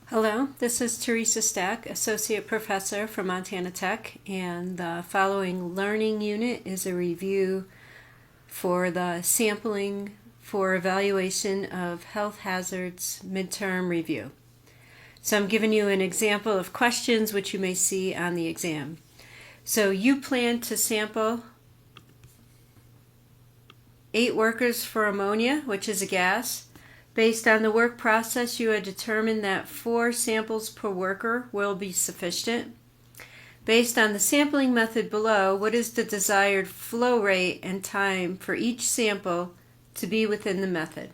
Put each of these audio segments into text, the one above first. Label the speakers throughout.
Speaker 1: Hello, this is Theresa Stack, Associate Professor from Montana Tech, and the following learning unit is a review for the sampling for evaluation of health hazards midterm review. So I'm giving you an example of questions which you may see on the exam. So you plan to sample 8 workers for ammonia, which is a gas. Based on the work process, you have determined that 4 samples per worker will be sufficient. Based on the sampling method below, what is the desired flow rate and time for each sample to be within the method?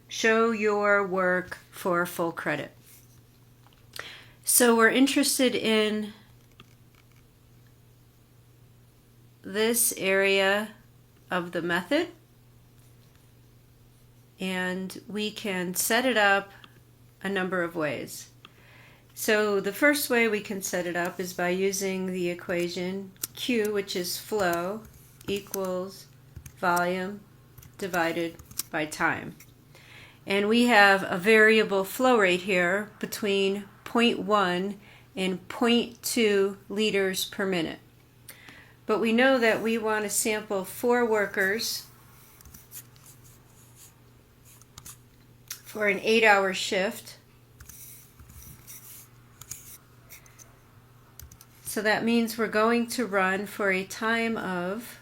Speaker 1: Show your work for full credit. So we're interested in this area of the method, and we can set it up a number of ways. So the first way we can set it up is by using the equation Q, which is flow, equals volume divided by time. And we have a variable flow rate here between 0.1 and 0.2 liters per minute. But we know that we want to sample 4 workers for an 8-hour shift. So that means we're going to run for a time of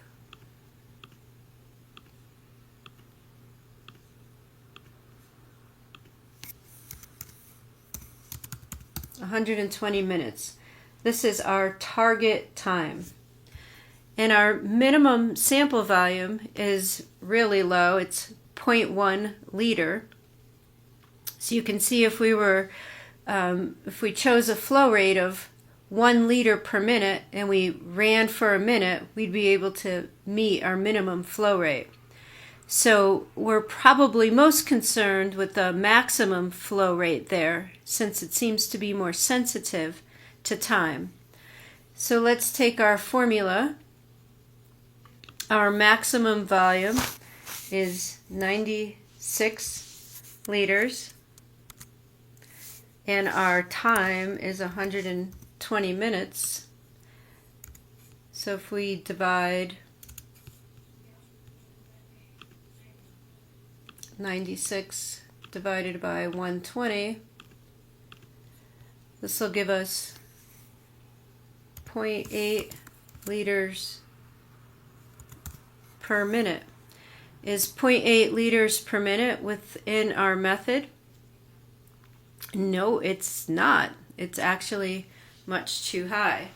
Speaker 1: 120 minutes. This is our target time. And our minimum sample volume is really low. It's 0.1 liter. So you can see if we chose a flow rate of 1 liter per minute and we ran for a minute, we'd be able to meet our minimum flow rate. So we're probably most concerned with the maximum flow rate there, since it seems to be more sensitive to time. So let's take our formula. Our maximum volume is 96 liters. And our time is 120 minutes. So if we divide 96 divided by 120, this will give us 0.8 liters per minute. Is 0.8 liters per minute within our method? No, it's not. It's actually much too high.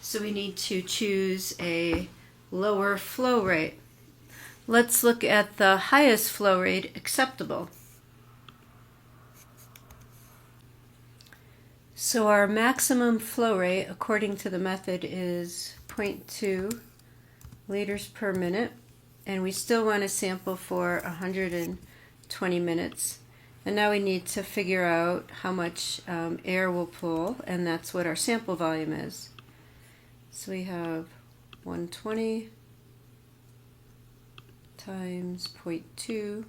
Speaker 1: So we need to choose a lower flow rate. Let's look at the highest flow rate acceptable. So our maximum flow rate, according to the method, is 0.2 liters per minute. And we still want to sample for 120 minutes. And now we need to figure out how much air we'll pull, and that's what our sample volume is. So we have 120 times 0.2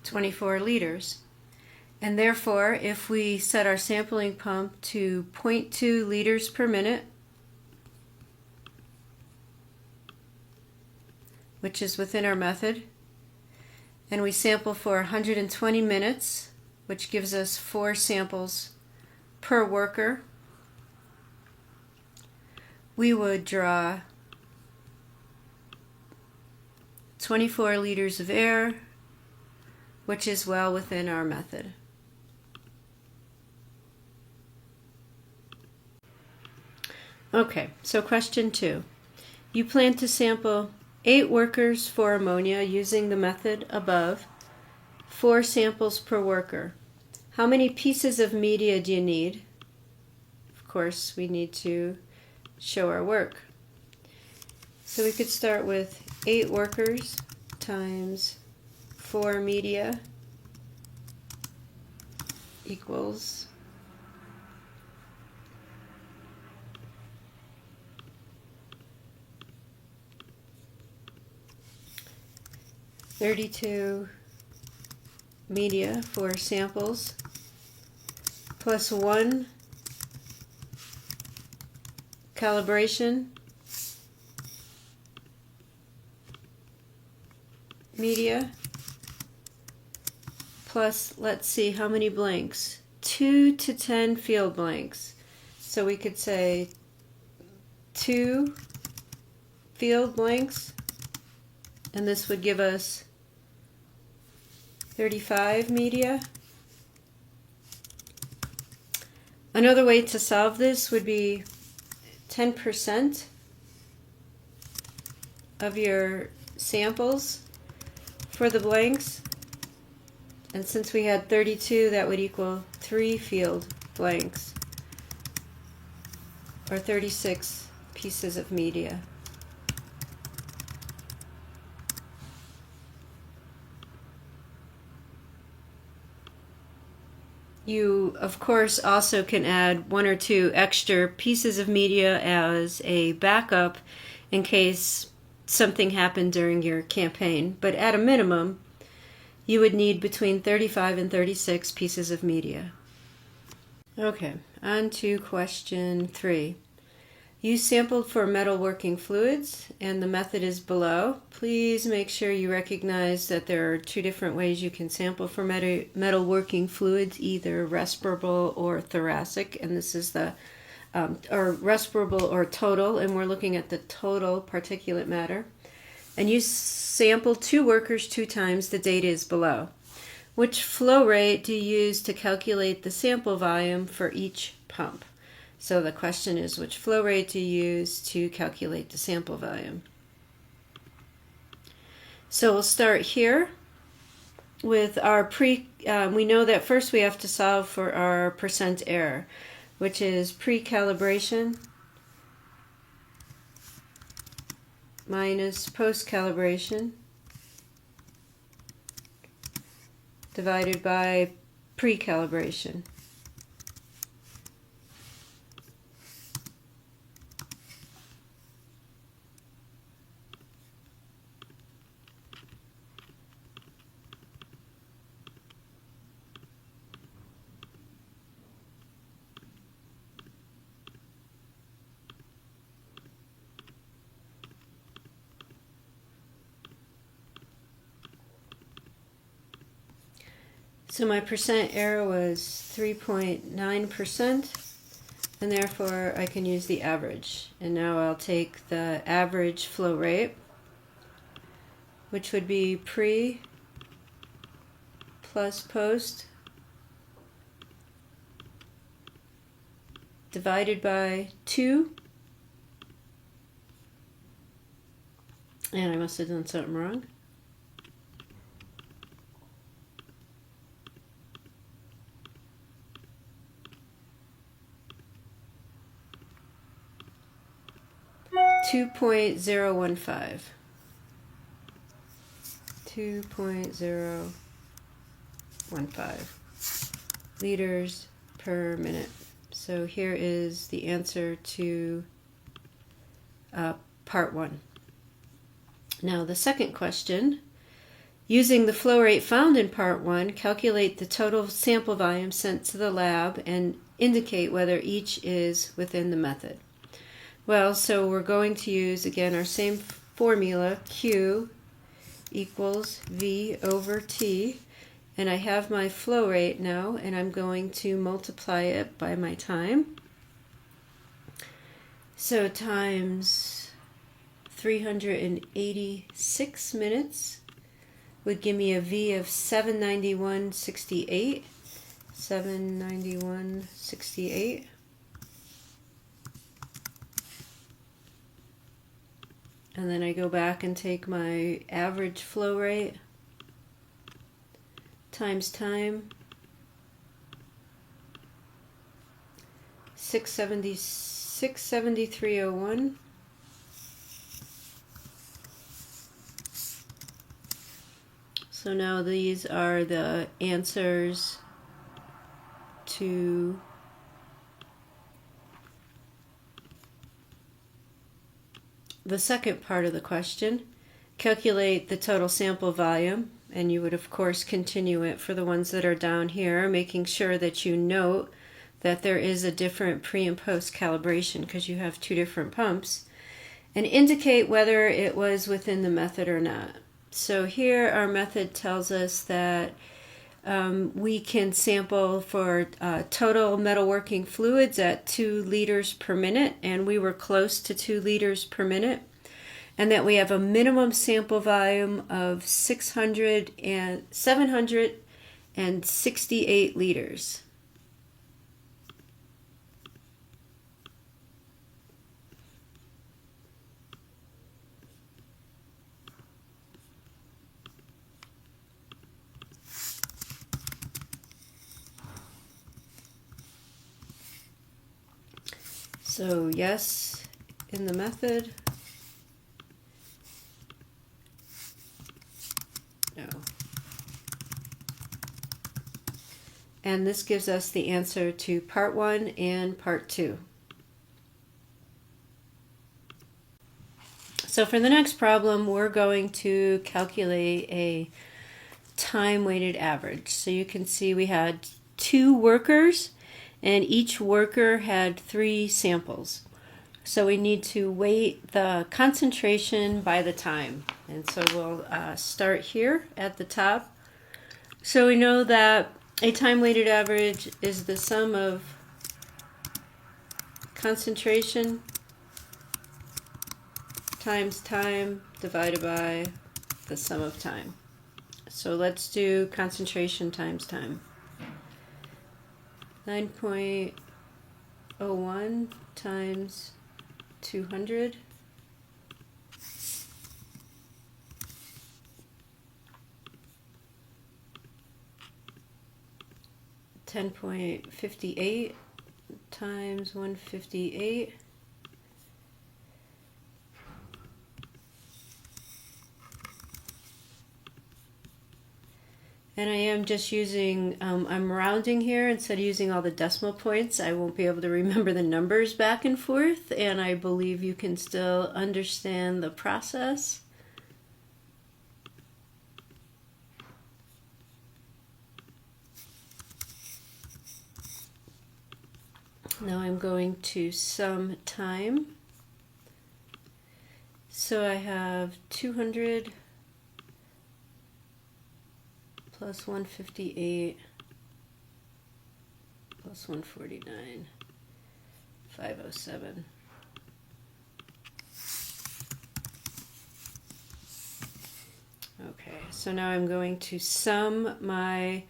Speaker 1: 24 liters. And therefore, if we set our sampling pump to 0.2 liters per minute, which is within our method, and we sample for 120 minutes, which gives us 4 samples per worker, we would draw 24 liters of air, which is well within our method. Okay, so question 2. You plan to sample 8 workers for ammonia using the method above, 4 samples per worker. How many pieces of media do you need? Of course, we need to show our work. So we could start with 8 workers times 4 media equals 32 media for samples plus 1 calibration media plus, let's see, how many blanks? 2 to 10 field blanks. So we could say 2 field blanks, and this would give us 35 media. Another way to solve this would be 10% of your samples for the blanks. And since we had 32, that would equal 3 field blanks, or 36 pieces of media. You, of course, also can add 1 or 2 extra pieces of media as a backup in case something happened during your campaign. But at a minimum, you would need between 35 and 36 pieces of media. Okay, on to question 3. You sampled for metalworking fluids, and the method is below. Please make sure you recognize that there are 2 different ways you can sample for metalworking fluids, either respirable or thoracic, and this is the or respirable or total, and we're looking at the total particulate matter. And you sample 2 workers 2 times. The data is below. Which flow rate do you use to calculate the sample volume for each pump? So the question is, which flow rate do you use to calculate the sample volume? So we'll start here with our we know that first we have to solve for our percent error, which is pre-calibration minus post-calibration divided by pre-calibration. So my percent error was 3.9%, and therefore I can use the average. And now I'll take the average flow rate, which would be pre plus post divided by 2. And I must have done something wrong. $2.015 liters per minute. So here is the answer to part 1. Now the second question, using the flow rate found in part 1, calculate the total sample volume sent to the lab and indicate whether each is within the method. Well, so we're going to use, again, our same formula, Q equals V over T, and I have my flow rate now, and I'm going to multiply it by my time. So times 386 minutes would give me a V of 791.68. 791.68. And then I go back and take my average flow rate times time, 673.01. So now these are the answers to the second part of the question. calculate the total sample volume, and you would of course continue it for the ones that are down here, making sure that you note that there is a different pre and post calibration because you have two different pumps, and indicate whether it was within the method or not. So here our method tells us that we can sample for total metalworking fluids at 2 liters per minute, and we were close to 2 liters per minute, and that we have a minimum sample volume of 768 liters. So yes, in the method. No. And this gives us the answer to part 1 and part 2. So for the next problem, we're going to calculate a time-weighted average. So you can see we had 2 workers, and each worker had 3 samples. So we need to weight the concentration by the time. And so we'll start here at the top. So we know that a time-weighted average is the sum of concentration times time divided by the sum of time. So let's do concentration times time. 9.01 times 200 . 10.58 times 158. And I am just using, I'm rounding here instead of using all the decimal points. I won't be able to remember the numbers back and forth, and I believe you can still understand the process. Now I'm going to sum time. So I have 200 plus 158 plus 149, 507. Okay, so now I'm going to sum my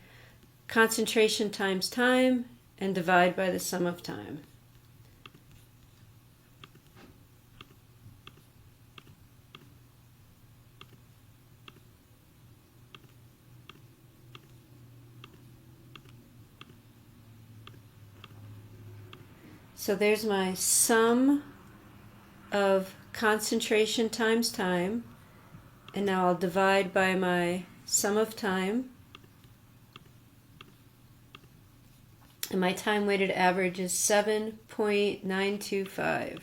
Speaker 1: concentration times time and divide by the sum of time. So there's my sum of concentration times time, and now I'll divide by my sum of time. And my time-weighted average is 7.925.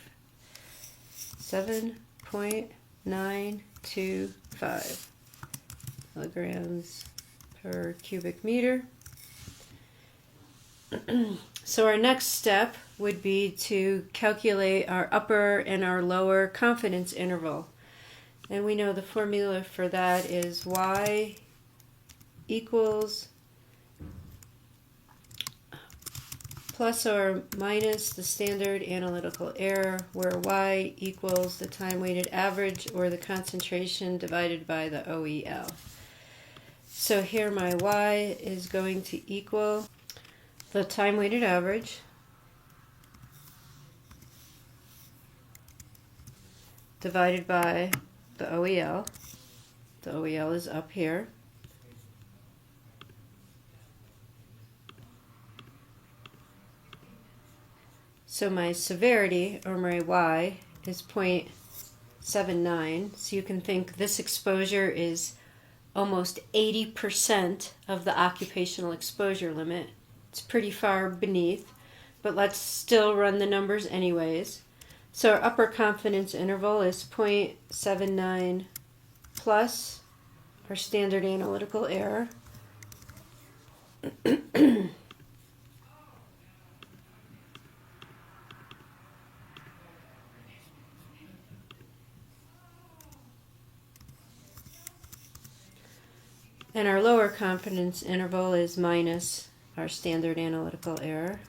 Speaker 1: 7.925 milligrams per cubic meter. So our next step would be to calculate our upper and our lower confidence interval. And we know the formula for that is y equals plus or minus the standard analytical error, where y equals the time-weighted average or the concentration divided by the OEL. So here my y is going to equal the time-weighted average divided by the OEL. The OEL is up here. So my severity, or my y, is 0.79. So you can think this exposure is almost 80% of the occupational exposure limit. It's pretty far beneath, but let's still run the numbers anyways. So our upper confidence interval is 0.79 plus our standard analytical error. And our lower confidence interval is minus our standard analytical error.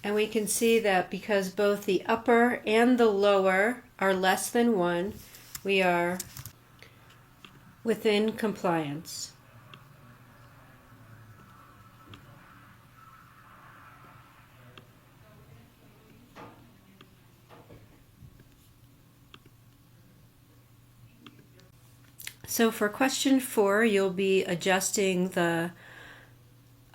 Speaker 1: And we can see that because both the upper and the lower are less than 1, we are within compliance. So for question 4, you'll be adjusting the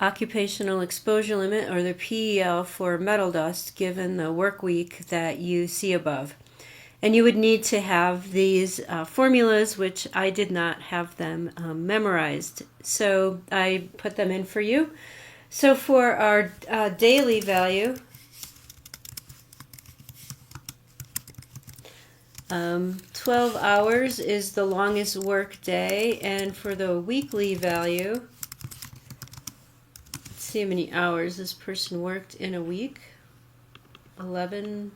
Speaker 1: occupational exposure limit, or the PEL, for metal dust given the work week that you see above. And you would need to have these formulas, which I did not have them memorized. So I put them in for you. So for our daily value, 12 hours is the longest work day, and for the weekly value, let's see how many hours this person worked in a week. 11.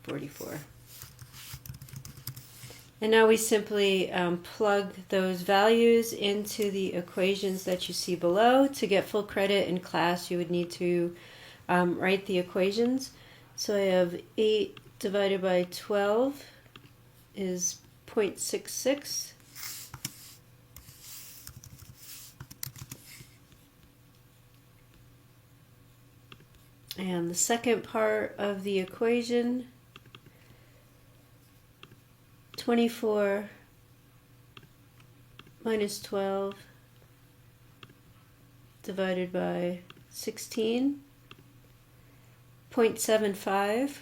Speaker 1: $44. And now we simply plug those values into the equations that you see below. To get full credit in class, you would need to write the equations. So I have 8 divided by 12 is 0.66. And the second part of the equation, 24 minus 12 divided by 16, 0.75.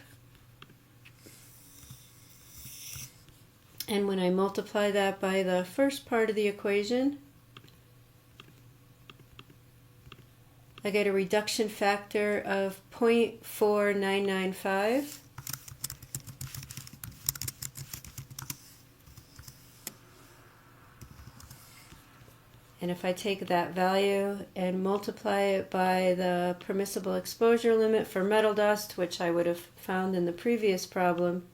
Speaker 1: And when I multiply that by the first part of the equation, I get a reduction factor of 0.4995. And if I take that value and multiply it by the permissible exposure limit for metal dust, which I would have found in the previous problem,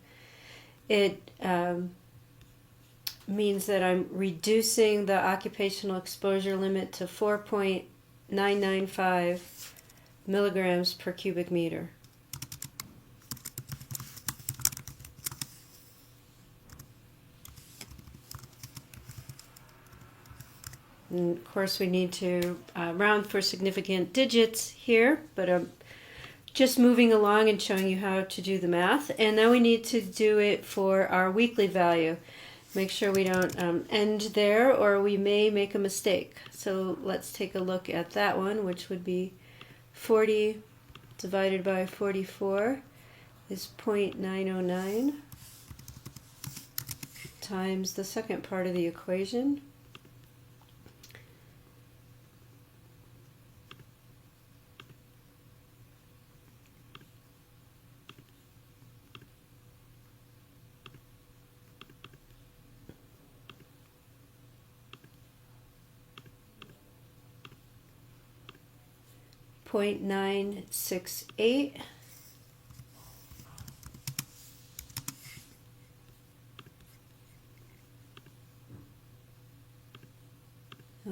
Speaker 1: it means that I'm reducing the occupational exposure limit to 4.995 milligrams per cubic meter. And of course we need to round for significant digits here, but I'm just moving along and showing you how to do the math. And now we need to do it for our weekly value. Make sure we don't end there, or we may make a mistake. So let's take a look at that one, which would be 40 divided by 44 is 0.909 times the second part of the equation. .968.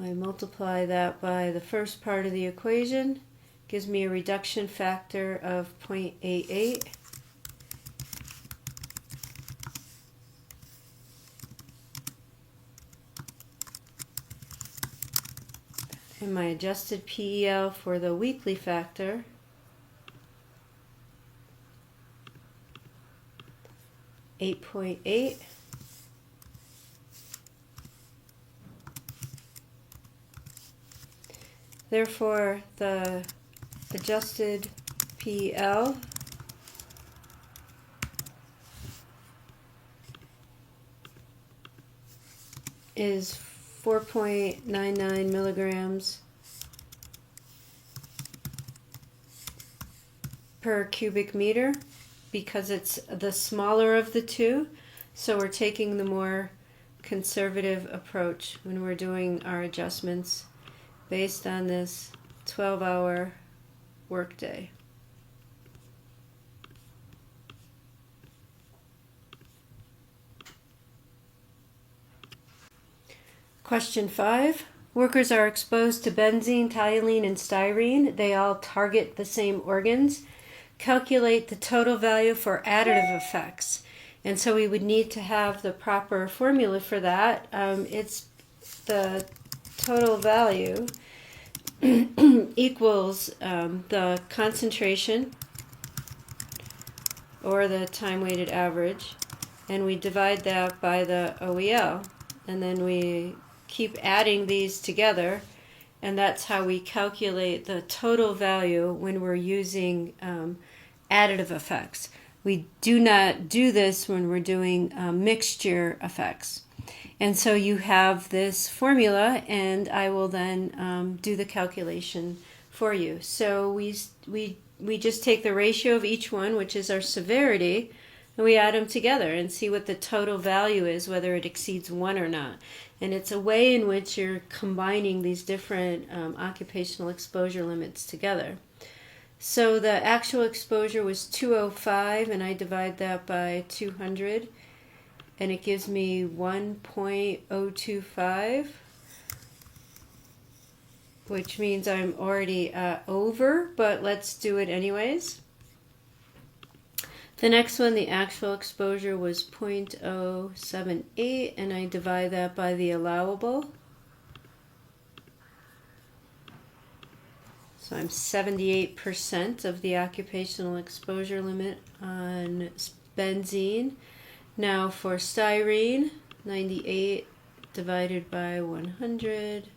Speaker 1: I multiply that by the first part of the equation, gives me a reduction factor of 0.88. And my adjusted PEL for the weekly factor, .8. Therefore, the adjusted PL is 4.99 milligrams per cubic meter because it's the smaller of the two. So we're taking the more conservative approach when we're doing our adjustments based on this 12-hour workday. Question 5. Workers are exposed to benzene, toluene, and styrene. They all target the same organs. Calculate the total value for additive effects. And so we would need to have the proper formula for that. It's the total value equals the concentration or the time-weighted average, and we divide that by the OEL, and then we keep adding these together, and that's how we calculate the total value when we're using additive effects. We do not do this when we're doing mixture effects. And so you have this formula, and I will then do the calculation for you. So we just take the ratio of each one, which is our severity, and we add them together and see what the total value is, whether it exceeds 1 or not. And it's a way in which you're combining these different occupational exposure limits together. So the actual exposure was 205, and I divide that by 200, and it gives me 1.025, which means I'm already over, but let's do it anyways. The next one, the actual exposure was 0.078, and I divide that by the allowable. So I'm 78% of the occupational exposure limit on benzene. Now for styrene, 98 divided by 100.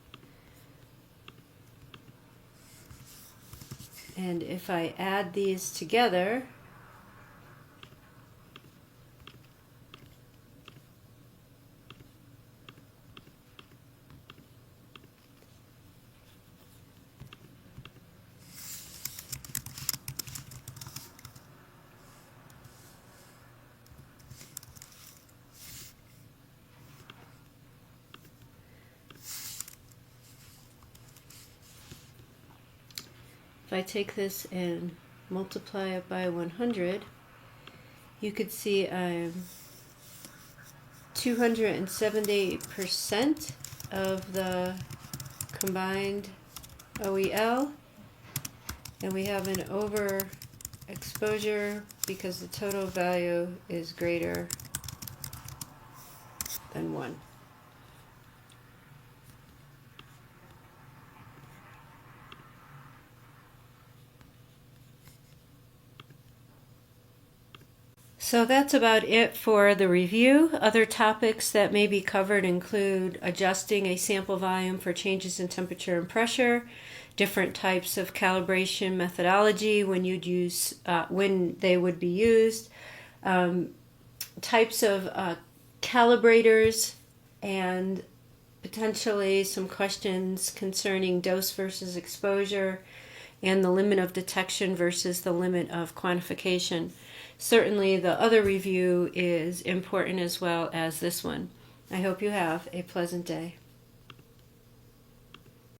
Speaker 1: And if I add these together, if I take this and multiply it by 100, you could see I'm 278% of the combined OEL, and we have an overexposure because the total value is greater than 1. So that's about it for the review. Other topics that may be covered include adjusting a sample volume for changes in temperature and pressure, different types of calibration methodology when you'd use when they would be used, types of calibrators, and potentially some questions concerning dose versus exposure and the limit of detection versus the limit of quantification. Certainly the other review is important as well as this one. I hope you have a pleasant day.